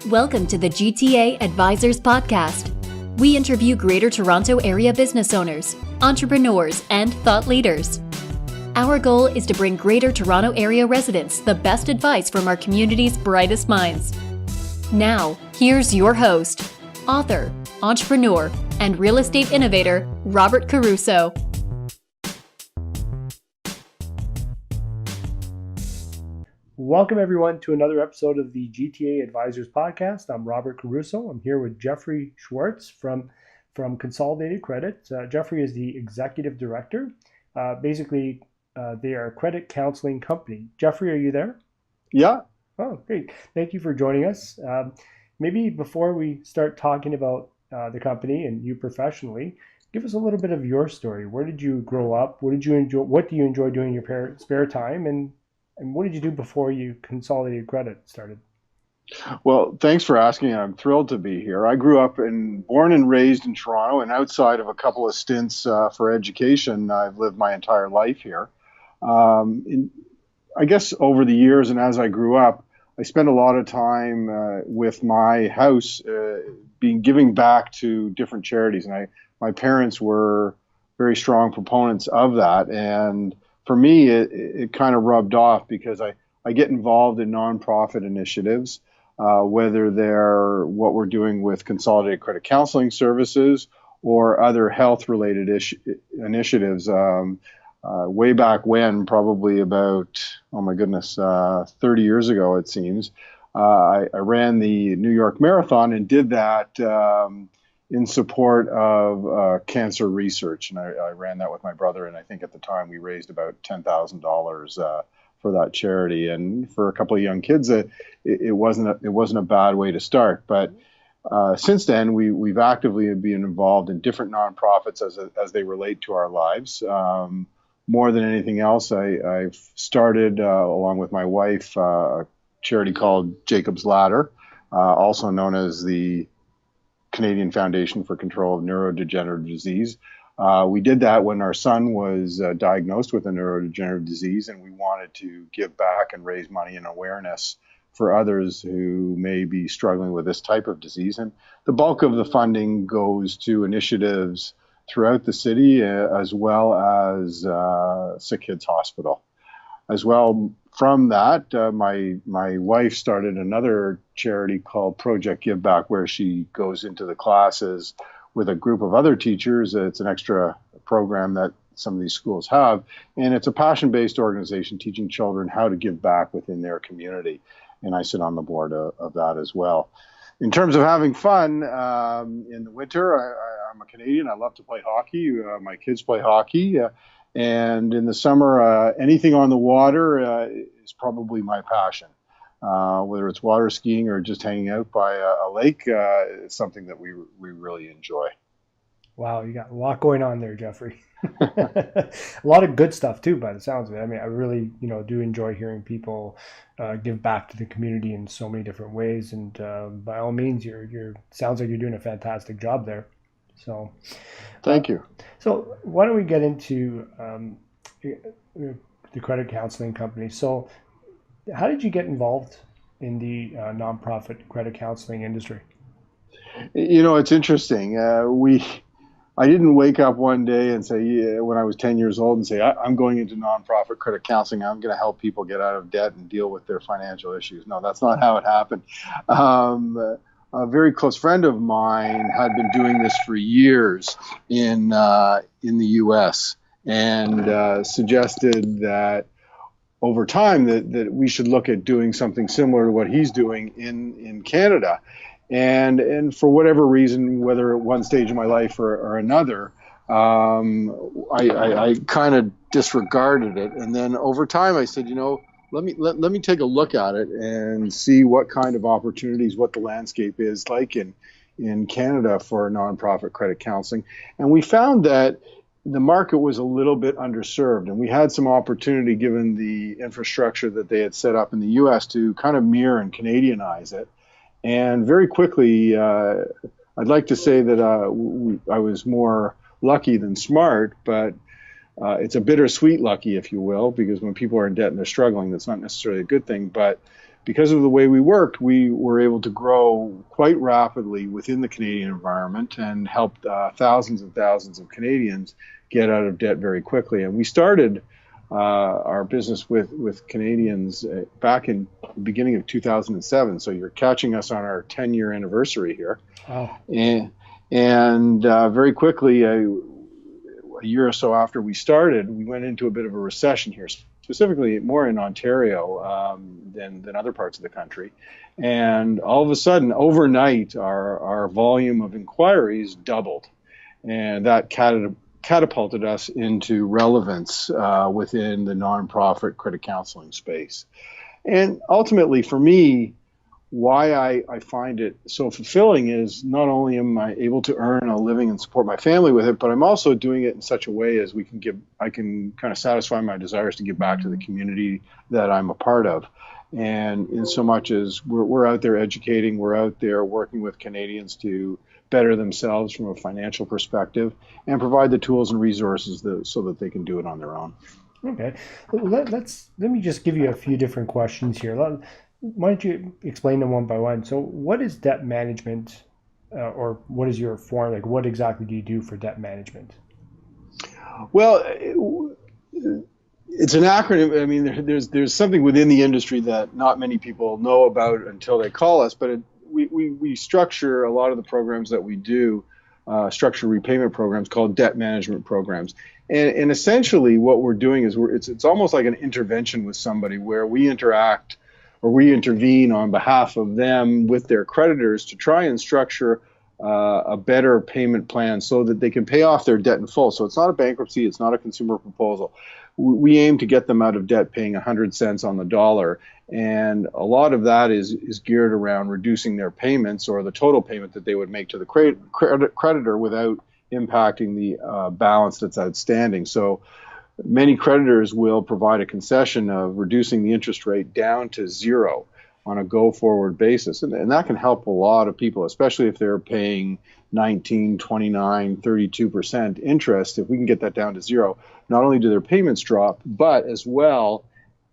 Welcome to the GTA Advisors Podcast. We interview Greater Toronto Area business owners, entrepreneurs, and thought leaders. Our goal is to bring Greater Toronto Area residents the best advice from our community's brightest minds. Now, here's your host, author, entrepreneur, and real estate innovator, Robert Caruso. Welcome, everyone, to another episode of the GTA Advisors Podcast. I'm Robert Caruso. I'm here with Jeffrey Schwartz from Consolidated Credit. Jeffrey is the executive director. They are a credit counseling company. Jeffrey, are you there? Yeah. Oh, great. Thank you for joining us. Maybe before we start talking about the company and you professionally, give us a little bit of your story. Where did you grow up? What do you enjoy doing in your spare time? And what did you do before you Consolidated Credit started? Well, thanks for asking. I'm thrilled to be here. I grew up born and raised in Toronto, and outside of a couple of stints for education, I've lived my entire life here. I guess over the years and as I grew up, I spent a lot of time with my house giving back to different charities, and my parents were very strong proponents of that. And for me, it kind of rubbed off because I get involved in nonprofit initiatives, whether they're what we're doing with Consolidated Credit Counseling Services or other health-related initiatives. Way back when, probably about, 30 years ago, it seems, I ran the New York Marathon and did that in support of cancer research. And I ran that with my brother, and I think at the time we raised about $10,000 for that charity. And for a couple of young kids, it wasn't a bad way to start. But since then, we've actively been involved in different nonprofits as they relate to our lives. More than anything else, I've started, along with my wife, a charity called Jacob's Ladder, also known as the Canadian Foundation for Control of Neurodegenerative Disease. We did that when our son was diagnosed with a neurodegenerative disease, and we wanted to give back and raise money and awareness for others who may be struggling with this type of disease. And the bulk of the funding goes to initiatives throughout the city, as well as Sick Kids Hospital. As well, from that, my wife started another charity called Project Give Back, where she goes into the classes with a group of other teachers. It's an extra program that some of these schools have, and it's a passion-based organization teaching children how to give back within their community. And I sit on the board of that as well. In terms of having fun, in the winter, I'm a Canadian. I love to play hockey. My kids play hockey. And in the summer, anything on the water is probably my passion. Whether it's water skiing or just hanging out by a lake, it's something that we really enjoy. Wow, you got a lot going on there, Jeffrey. A lot of good stuff too, by the sounds of it. I mean, I really, do enjoy hearing people give back to the community in so many different ways. And by all means, sounds like you're doing a fantastic job there. So, thank you. So, why don't we get into the credit counseling company? So, how did you get involved in the nonprofit credit counseling industry? It's interesting. I didn't wake up one day and say, when I was 10 years old, and say, I'm going into nonprofit credit counseling. I'm going to help people get out of debt and deal with their financial issues. No, that's not how it happened. A very close friend of mine had been doing this for years in the U.S. and suggested that over time that we should look at doing something similar to what he's doing in Canada. And for whatever reason, whether at one stage of my life or another, I kind of disregarded it. And then over time, I said, let me take a look at it and see what kind of opportunities, what the landscape is like in Canada for nonprofit credit counseling. And we found that the market was a little bit underserved, and we had some opportunity given the infrastructure that they had set up in the U.S. to kind of mirror and Canadianize it. And very quickly, I'd like to say that I was more lucky than smart, but It's a bittersweet lucky, if you will, because when people are in debt and they're struggling, that's not necessarily a good thing. But because of the way we worked, we were able to grow quite rapidly within the Canadian environment and helped thousands and thousands of Canadians get out of debt very quickly. And we started our business with Canadians back in the beginning of 2007. So you're catching us on our 10-year anniversary here. Wow. And very quickly, a year or so after we started, we went into a bit of a recession here, specifically more in Ontario than other parts of the country. And all of a sudden, overnight, our volume of inquiries doubled. And that catapulted us into relevance within the nonprofit credit counseling space. And ultimately, for me, why I find it so fulfilling is not only am I able to earn a living and support my family with it, but I'm also doing it in such a way as I can kind of satisfy my desires to give back to the community that I'm a part of. And in so much as we're out there educating, we're out there working with Canadians to better themselves from a financial perspective and provide the tools and resources so that they can do it on their own. Okay. Let me just give you a few different questions here. Why don't you explain them one by one? So what is debt management or what is your form? Like what exactly do you do for debt management? Well, it's an acronym. I mean, there's something within the industry that not many people know about until they call us, but we structure a lot of the programs that we do, structure repayment programs called debt management programs. And essentially what we're doing is it's almost like an intervention with somebody where we interact or we intervene on behalf of them with their creditors to try and structure a better payment plan so that they can pay off their debt in full. So it's not a bankruptcy, it's not a consumer proposal. We aim to get them out of debt paying 100 cents on the dollar. And a lot of that is geared around reducing their payments or the total payment that they would make to the creditor without impacting the balance that's outstanding. So many creditors will provide a concession of reducing the interest rate down to zero on a go-forward basis. And that can help a lot of people, especially if they're paying 19, 29, 32% interest. If we can get that down to zero, not only do their payments drop, but as well,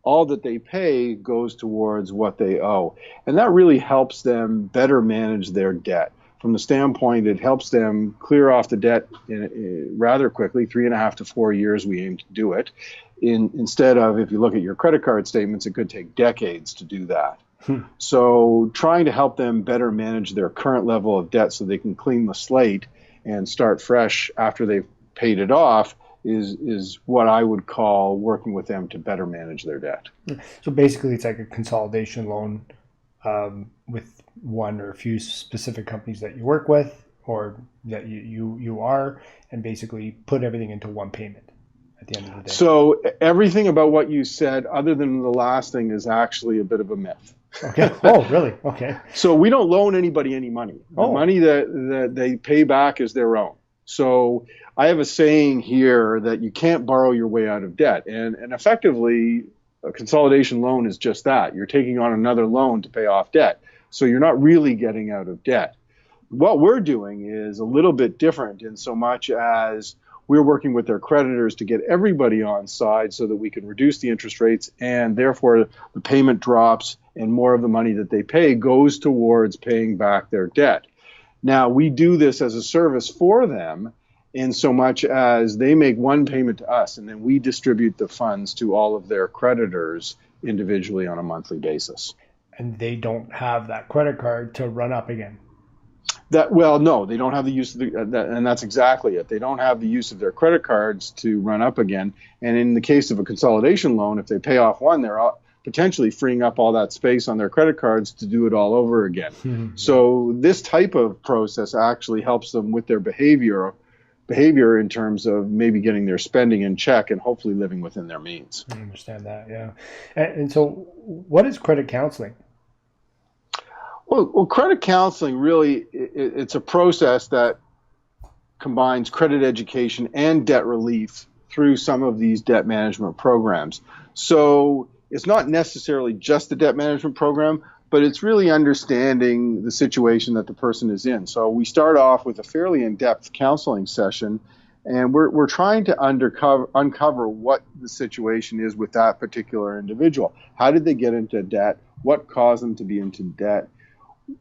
all that they pay goes towards what they owe. And that really helps them better manage their debt. From the standpoint, it helps them clear off the debt rather quickly, 3.5 to 4 years we aim to do it. Instead of, if you look at your credit card statements, it could take decades to do that. So trying to help them better manage their current level of debt so they can clean the slate and start fresh after they've paid it off is what I would call working with them to better manage their debt. So basically it's like a consolidation loan with one or a few specific companies that you work with or that you are, and basically put everything into one payment at the end of the day. So everything about what you said, other than the last thing, is actually a bit of a myth. Okay. Oh, really? Okay. So we don't loan anybody any money. The money that they pay back is their own. So I have a saying here that you can't borrow your way out of debt. And effectively, a consolidation loan is just that. You're taking on another loan to pay off debt. So you're not really getting out of debt. What we're doing is a little bit different in so much as we're working with their creditors to get everybody on side so that we can reduce the interest rates, and therefore the payment drops and more of the money that they pay goes towards paying back their debt. Now, we do this as a service for them in so much as they make one payment to us, and then we distribute the funds to all of their creditors individually on a monthly basis. And they don't have that credit card to run up again. No, they don't have the use of and that's exactly it. They don't have the use of their credit cards to run up again. And in the case of a consolidation loan, if they pay off one, they're potentially freeing up all that space on their credit cards to do it all over again. So this type of process actually helps them with their behavior in terms of maybe getting their spending in check and hopefully living within their means. I understand that, yeah. And so what is credit counseling? Well, credit counseling really, it's a process that combines credit education and debt relief through some of these debt management programs. So it's not necessarily just the debt management program, but it's really understanding the situation that the person is in. So we start off with a fairly in-depth counseling session, And we're trying to uncover what the situation is with that particular individual. How did they get into debt? What caused them to be into debt?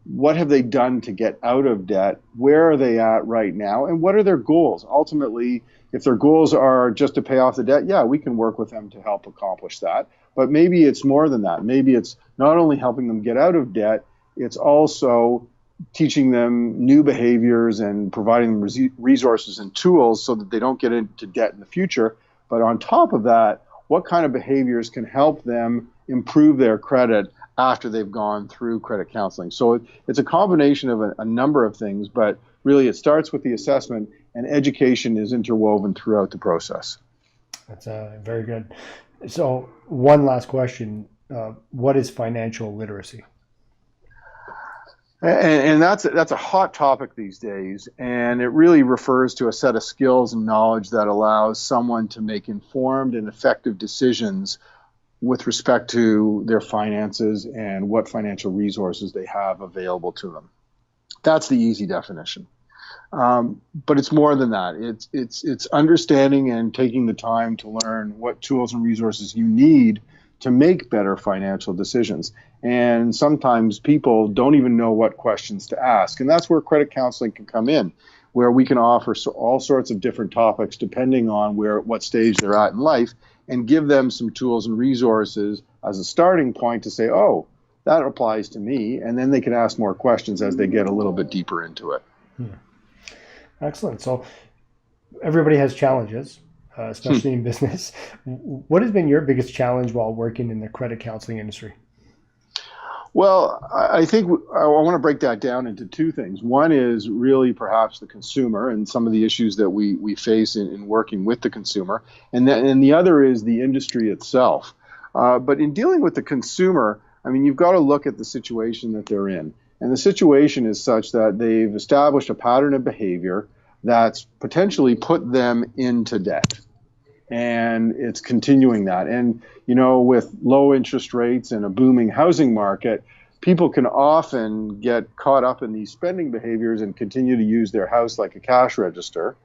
What have they done to get out of debt? Where are they at right now? And what are their goals? Ultimately, if their goals are just to pay off the debt, yeah, we can work with them to help accomplish that. But maybe it's more than that. Maybe it's not only helping them get out of debt, it's also teaching them new behaviors and providing them resources and tools so that they don't get into debt in the future. But on top of that, what kind of behaviors can help them improve their credit after they've gone through credit counseling? So it's a combination of a number of things, but really it starts with the assessment, and education is interwoven throughout the process. That's very good. So one last question. What is financial literacy? And that's a hot topic these days, and it really refers to a set of skills and knowledge that allows someone to make informed and effective decisions with respect to their finances and what financial resources they have available to them. That's the easy definition. But it's more than that. It's understanding and taking the time to learn what tools and resources you need to make better financial decisions. And sometimes people don't even know what questions to ask. And that's where credit counseling can come in, where we can offer all sorts of different topics depending on what stage they're at in life, and give them some tools and resources as a starting point to say, oh, that applies to me. And then they can ask more questions as they get a little bit deeper into it. Excellent. So everybody has challenges, especially in business. What has been your biggest challenge while working in the credit counseling industry? Well, I think I want to break that down into two things. One is really perhaps the consumer and some of the issues that we face in working with the consumer. And the other is the industry itself. But in dealing with the consumer, I mean, you've got to look at the situation that they're in. And the situation is such that they've established a pattern of behavior that's potentially put them into debt. And it's continuing that. And, with low interest rates and a booming housing market, people can often get caught up in these spending behaviors and continue to use their house like a cash register,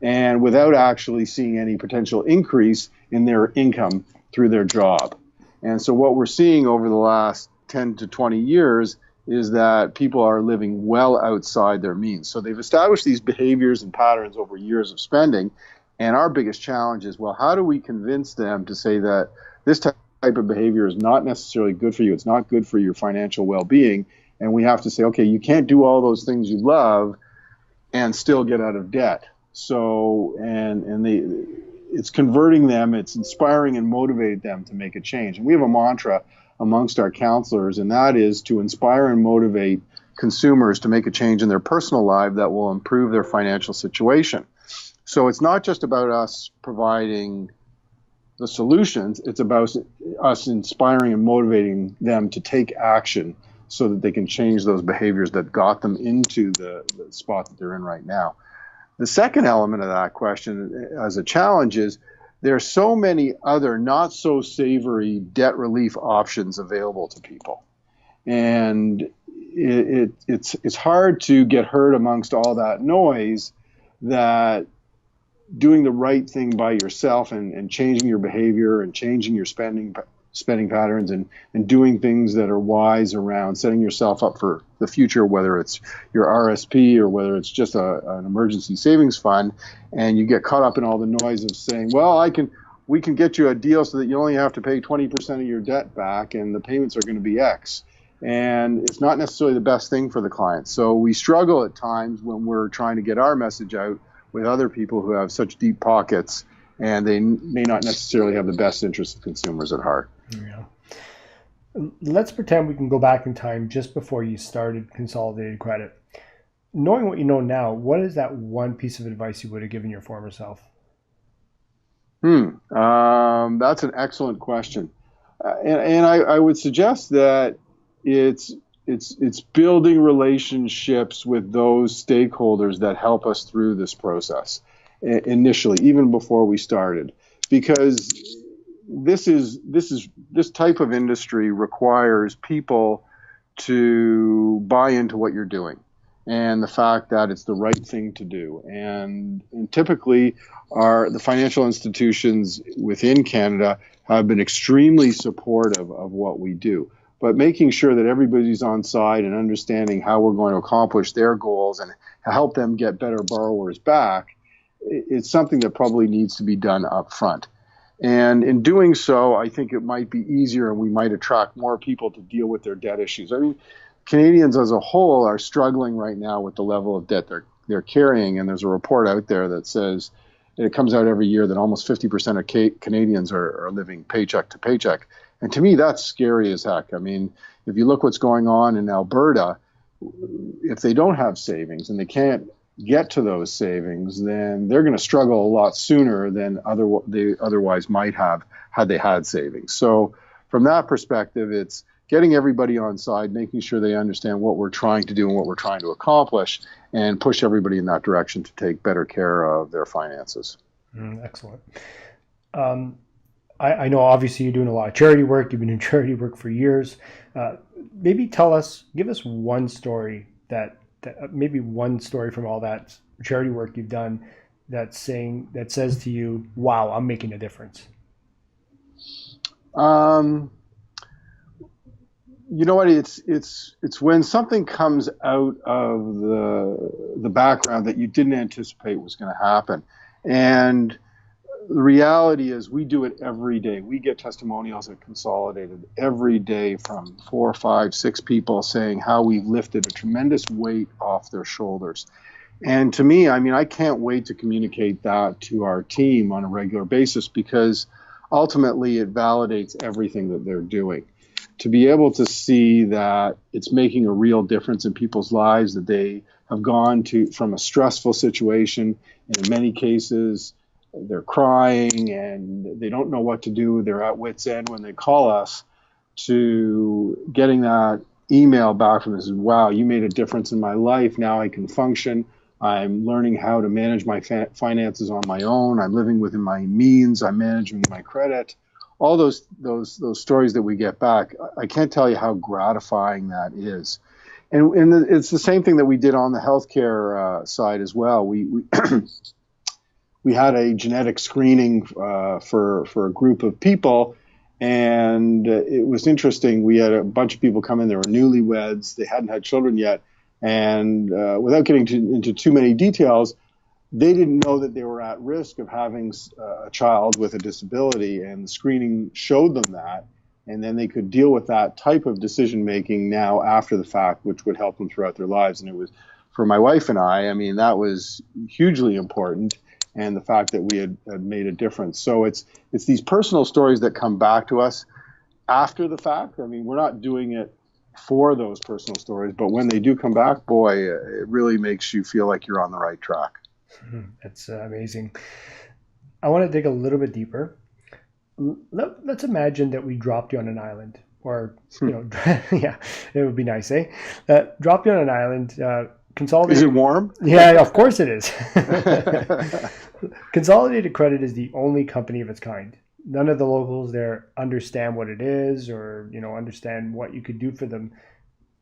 and without actually seeing any potential increase in their income through their job. And so what we're seeing over the last 10 to 20 years is that people are living well outside their means. So they've established these behaviors and patterns over years of spending. And our biggest challenge is, well, how do we convince them to say that this type of behavior is not necessarily good for you? It's not good for your financial well-being. And we have to say, okay, you can't do all those things you love and still get out of debt. So, it's converting them, it's inspiring and motivating them to make a change. And we have a mantra amongst our counselors, and that is to inspire and motivate consumers to make a change in their personal life that will improve their financial situation. So it's not just about us providing the solutions, it's about us inspiring and motivating them to take action so that they can change those behaviors that got them into the spot that they're in right now. The second element of that question as a challenge is there are so many other not so savory debt relief options available to people. And it's hard to get heard amongst all that noise that doing the right thing by yourself and changing your behavior and changing your spending patterns and doing things that are wise around setting yourself up for the future, whether it's your RSP or whether it's just an emergency savings fund, and you get caught up in all the noise of saying, well, we can get you a deal so that you only have to pay 20% of your debt back and the payments are going to be X. And it's not necessarily the best thing for the client. So we struggle at times when we're trying to get our message out with other people who have such deep pockets, and they may not necessarily have the best interest of consumers at heart. Yeah. Let's pretend we can go back in time just before you started Consolidated Credit. Knowing what you know now, what is that one piece of advice you would have given your former self? That's an excellent question. And I would suggest that it's building relationships with those stakeholders that help us through this process initially, even before we started, because this type of industry requires people to buy into what you're doing. and the fact that it's the right thing to do. And typically, the financial institutions within Canada have been extremely supportive of what we do. But making sure that everybody's on side and understanding how we're going to accomplish their goals and help them get better borrowers back, it's something that probably needs to be done up front. And in doing so, I think it might be easier and we might attract more people to deal with their debt issues. I mean, Canadians as a whole are struggling right now with the level of debt they're carrying. And there's a report out there that says, and it comes out every year, that almost 50% of Canadians are living paycheck to paycheck. And to me, that's scary as heck. I mean, if you look what's going on in Alberta, if they don't have savings and they can't get to those savings, then they're going to struggle a lot sooner than they otherwise might have had they had savings. So from that perspective, it's getting everybody on side, making sure they understand what we're trying to do and what we're trying to accomplish, and push everybody in that direction to take better care of their finances. Excellent. I know obviously you're doing a lot of charity work. You've been doing charity work for years. Maybe give us one story maybe one story from all that charity work you've done that says to you, wow, I'm making a difference. You know what? It's when something comes out of the background that you didn't anticipate was going to happen. And the reality is we do it every day. We get testimonials at Consolidated every day from 4, 5, 6 people saying how we've lifted a tremendous weight off their shoulders. And to me, I mean, I can't wait to communicate that to our team on a regular basis, because ultimately it validates everything that they're doing. To be able to see that it's making a real difference in people's lives, that they have gone from a stressful situation, and in many cases, they're crying and they don't know what to do. They're at wit's end when they call us, to getting that email back from us, wow, you made a difference in my life. Now I can function. I'm learning how to manage my finances on my own. I'm living within my means. I'm managing my credit. All those stories that we get back, I can't tell you how gratifying that is. And it's the same thing that we did on the healthcare side as well. We had a genetic screening for a group of people, and it was interesting. We had a bunch of people come in. They were newlyweds. They hadn't had children yet. And without getting into too many details, they didn't know that they were at risk of having a child with a disability, and the screening showed them that. And then they could deal with that type of decision making now after the fact, which would help them throughout their lives. And it was, for my wife and I mean, that was hugely important. And the fact that we had made a difference. So it's these personal stories that come back to us after the fact. I mean, we're not doing it for those personal stories, but when they do come back, boy, it really makes you feel like you're on the right track. That's amazing. I want to dig a little bit deeper. Let's imagine that we dropped you on an island, or, yeah, it would be nice, eh? Dropped you on an island. Consolidated. Is it warm? Yeah, of course it is. Consolidated Credit is the only company of its kind. None of the locals there understand what it is, or understand what you could do for them.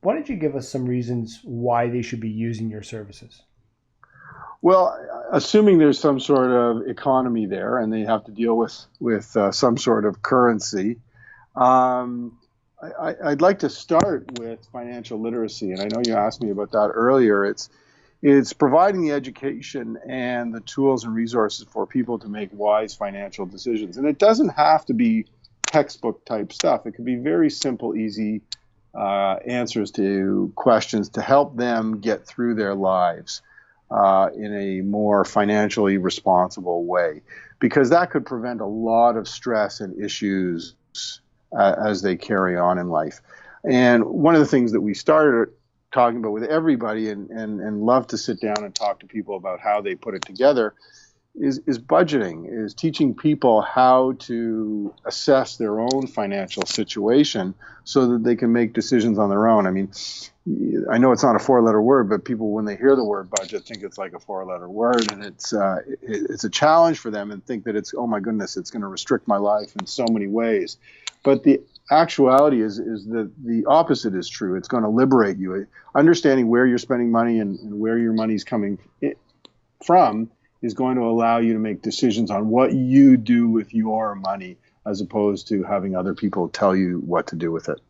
Why don't you give us some reasons why they should be using your services? Well, assuming there's some sort of economy there and they have to deal with some sort of currency, I'd like to start with financial literacy, and I know you asked me about that earlier. It's providing the education and the tools and resources for people to make wise financial decisions. And it doesn't have to be textbook type stuff. It can be very simple, easy answers to questions to help them get through their lives in a more financially responsible way, because that could prevent a lot of stress and issues as they carry on in life. And one of the things that we started talking about with everybody and love to sit down and talk to people about how they put it together is budgeting, is teaching people how to assess their own financial situation so that they can make decisions on their own. I mean, I know it's not a 4-letter word, but people, when they hear the word budget, think it's like a 4-letter word, and it's a challenge for them and think that it's, oh my goodness, it's going to restrict my life in so many ways. But the actuality is that the opposite is true. It's going to liberate you. Understanding where you're spending money and where your money's coming from is going to allow you to make decisions on what you do with your money, as opposed to having other people tell you what to do with it.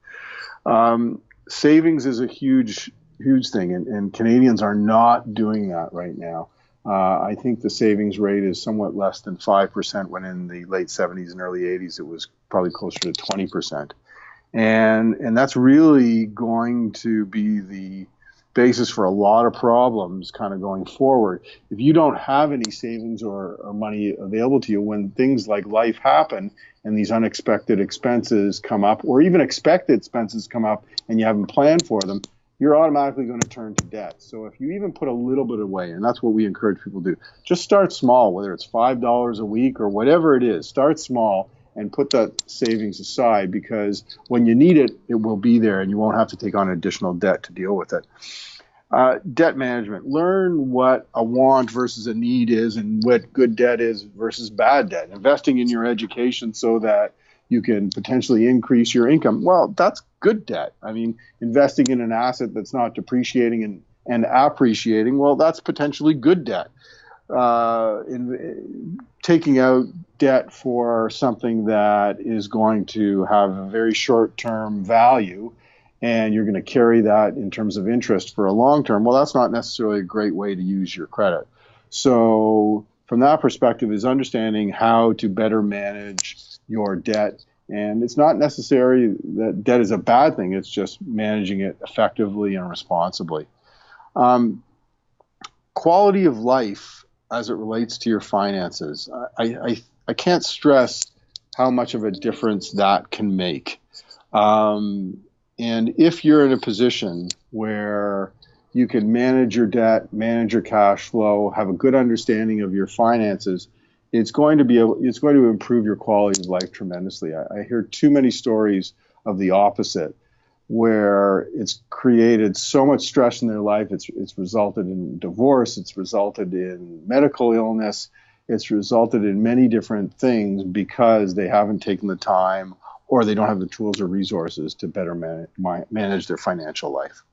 Savings is a huge thing, and Canadians are not doing that right now. I think the savings rate is somewhat less than 5%, when in the late 70s and early 80s it was probably closer to 20%. And that's really going to be the basis for a lot of problems kind of going forward. If you don't have any savings or money available to you when things like life happen and these unexpected expenses come up, or even expected expenses come up and you haven't planned for them, you're automatically going to turn to debt. So if you even put a little bit away, and that's what we encourage people to do, just start small, whether it's $5 a week or whatever it is, start small and put that savings aside, because when you need it, it will be there and you won't have to take on additional debt to deal with it. Debt management. Learn what a want versus a need is and what good debt is versus bad debt. Investing in your education so that you can potentially increase your income. Well, that's good debt. I mean, investing in an asset that's not depreciating and appreciating, well, that's potentially good debt. Taking out debt for something that is going to have a very short-term value and you're going to carry that in terms of interest for a long term, well, that's not necessarily a great way to use your credit. So from that perspective is understanding how to better manage your debt. And it's not necessary that debt is a bad thing. It's just managing it effectively and responsibly. Quality of life as it relates to your finances. I can't stress how much of a difference that can make. And if you're in a position where you can manage your debt, manage your cash flow, have a good understanding of your finances, it's going to improve your quality of life tremendously. I hear too many stories of the opposite, where it's created so much stress in their life. It's resulted in divorce. It's resulted in medical illness. It's resulted in many different things because they haven't taken the time or they don't have the tools or resources to better manage their financial life.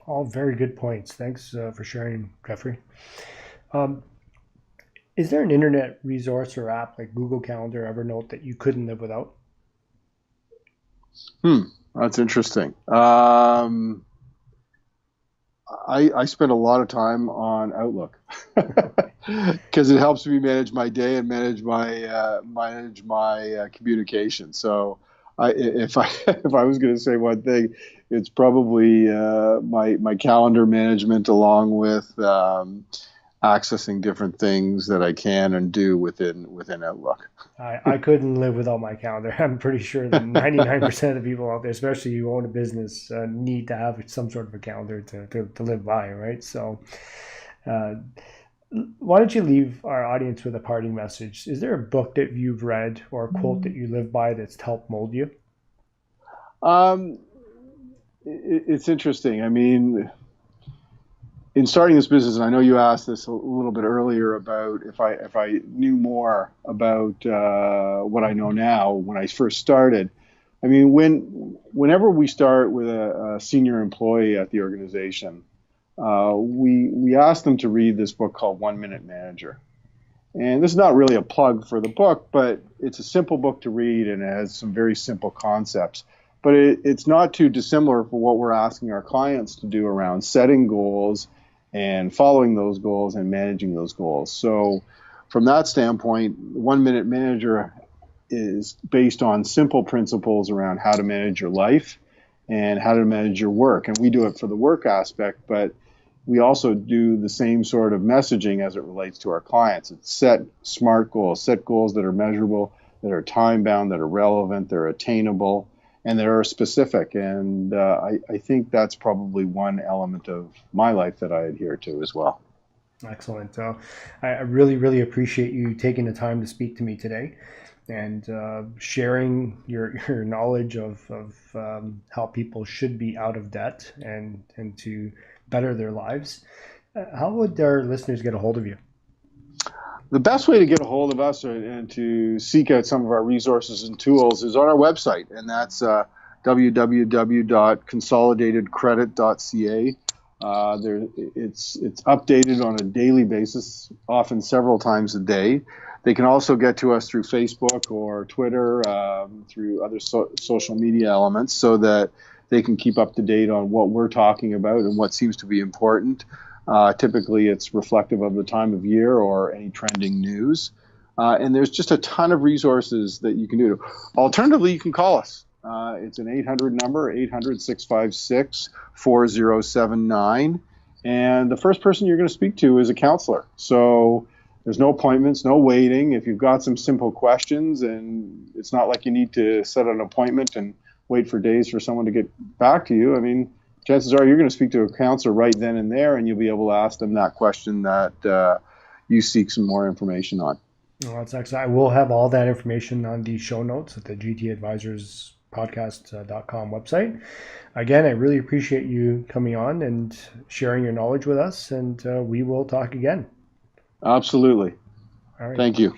All very good points. Thanks for sharing, Jeffrey. Is there an internet resource or app like Google Calendar, Evernote that you couldn't live without? That's interesting. I spend a lot of time on Outlook because it helps me manage my day and manage my communication. So if I was going to say one thing, it's probably my calendar management, along with accessing different things that I can and do within Outlook. I couldn't live without my calendar. I'm pretty sure that 99% of the people out there, especially who own a business, need to have some sort of a calendar to live by, right? So why don't you leave our audience with a parting message? Is there a book that you've read or a quote that you live by that's helped mold you? It's interesting. I mean, in starting this business, and I know you asked this a little bit earlier about if I knew more about what I know now when I first started. I mean, whenever we start with a senior employee at the organization, we ask them to read this book called 1 Minute Manager. And this is not really a plug for the book, but it's a simple book to read and it has some very simple concepts. But it's not too dissimilar for what we're asking our clients to do around setting goals and following those goals and managing those goals. So from that standpoint, 1 Minute Manager is based on simple principles around how to manage your life and how to manage your work. And we do it for the work aspect, but we also do the same sort of messaging as it relates to our clients. It's set SMART goals, set goals that are measurable, that are time-bound, that are relevant, they're attainable, and that are specific. And I think that's probably one element of my life that I adhere to as well. Excellent. I really, really appreciate you taking the time to speak to me today and sharing your knowledge of how people should be out of debt and to better their lives. How would our listeners get a hold of you? The best way to get a hold of us and to seek out some of our resources and tools is on our website, and that's www.consolidatedcredit.ca. It's updated on a daily basis, often several times a day. They can also get to us through Facebook or Twitter, through other social media elements, so that they can keep up to date on what we're talking about and what seems to be important. Typically, it's reflective of the time of year or any trending news. And there's just a ton of resources that you can do. Alternatively, you can call us. It's an 800 number, 800-656-4079. And the first person you're going to speak to is a counselor. So there's no appointments, no waiting. If you've got some simple questions, and it's not like you need to set an appointment and wait for days for someone to get back to you. I mean, chances are you're going to speak to a counselor right then and there, and you'll be able to ask them that question that you seek some more information on. Well, that's excellent. I will have all that information on the show notes at the gtadvisorspodcast.com website. Again, I really appreciate you coming on and sharing your knowledge with us, and we will talk again. Absolutely. All right. Thank you.